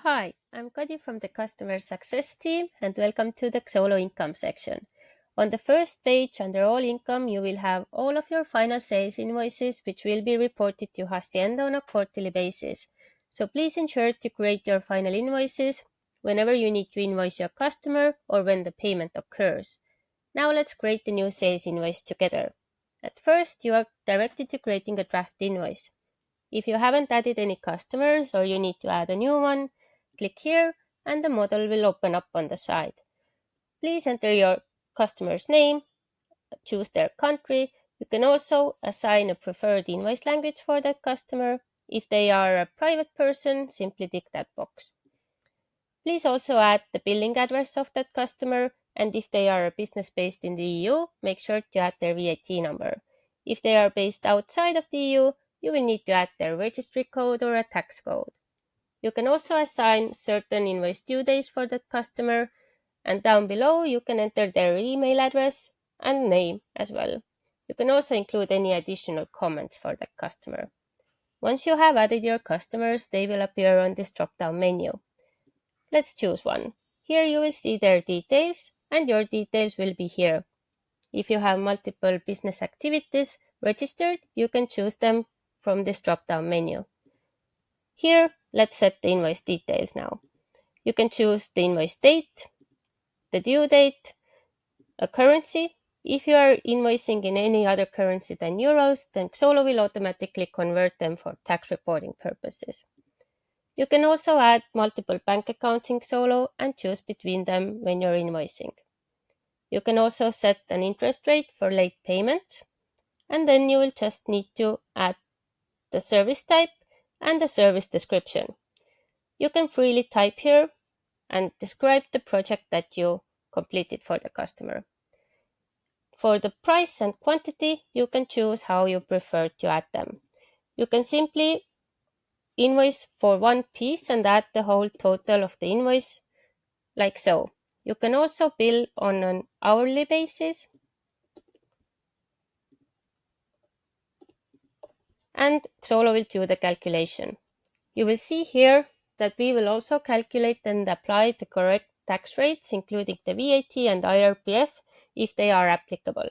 Hi, I'm Kadi from the Customer Success team and welcome to the Xolo Income section. On the first page under All Income, you will have all of your final sales invoices which will be reported to Hacienda on a quarterly basis. So please ensure to create your final invoices whenever you need to invoice your customer or when the payment occurs. Now let's create the new sales invoice together. At first, you are directed to creating a draft invoice. If you haven't added any customers or you need to add a new one, click here and the model will open up on the side. Please enter your customer's name, choose their country. You can also assign a preferred invoice language for that customer. If they are a private person, simply tick that box. Please also add the billing address of that customer, and if they are a business based in the EU, make sure to add their VAT number. If they are based outside of the EU, you will need to add their registry code or a tax code. You can also assign certain invoice due days for that customer, and down below you can enter their email address and name as well. You can also include any additional comments for that customer. Once you have added your customers, they will appear on this drop-down menu. Let's choose one. Here you will see their details, and your details will be here. If you have multiple business activities registered, you can choose them from this drop-down menu. Here, let's set the invoice details now. You can choose the invoice date, the due date, a currency. If you are invoicing in any other currency than euros, then Xolo will automatically convert them for tax reporting purposes. You can also add multiple bank accounts in Xolo and choose between them when you're invoicing. You can also set an interest rate for late payments, and then you will just need to add the service type and the service description. You can freely type here and describe the project that you completed for the customer. For the price and quantity, you can choose how you prefer to add them. You can simply invoice for one piece and add the whole total of the invoice, like so. You can also bill on an hourly basis, and Xolo will do the calculation. You will see here that we will also calculate and apply the correct tax rates, including the VAT and IRPF, if they are applicable.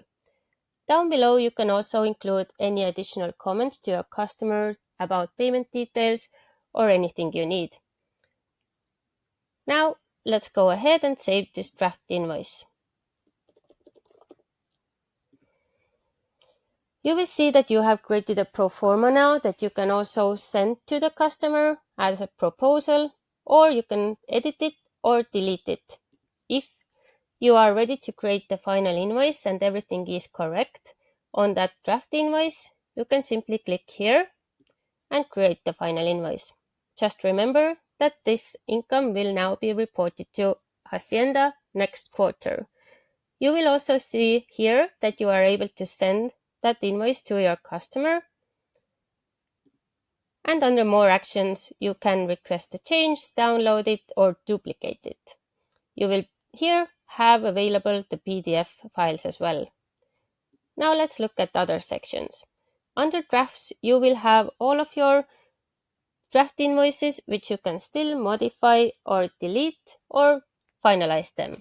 Down below, you can also include any additional comments to your customer about payment details or anything you need. Now, let's go ahead and save this draft invoice. You will see that you have created a pro forma now that you can also send to the customer as a proposal, or you can edit it or delete it. If you are ready to create the final invoice and everything is correct on that draft invoice, you can simply click here and create the final invoice. Just remember that this income will now be reported to Hacienda next quarter. You will also see here that you are able to send that invoice to your customer. And under more actions, you can request a change, download it, or duplicate it. You will here have available the PDF files as well. Now let's look at other sections. Under drafts, you will have all of your draft invoices which you can still modify or delete or finalize them.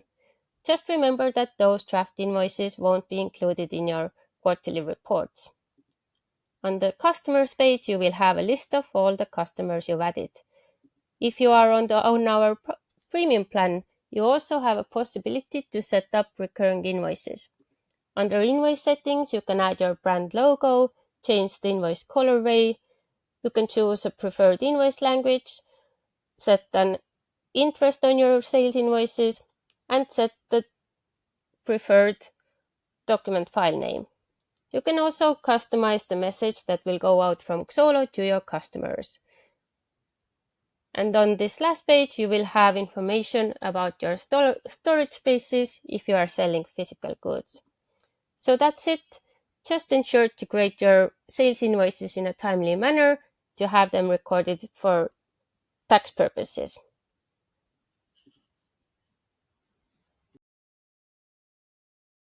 Just remember that those draft invoices won't be included in your quarterly reports. On the customers page, you will have a list of all the customers you've added. If you are on our premium plan, you also have a possibility to set up recurring invoices. Under invoice settings, you can add your brand logo, change the invoice colorway, you can choose a preferred invoice language, set an interest on your sales invoices, and set the preferred document file name. You can also customize the message that will go out from Xolo to your customers. And on this last page, you will have information about your storage spaces if you are selling physical goods. So that's it. Just ensure to create your sales invoices in a timely manner to have them recorded for tax purposes.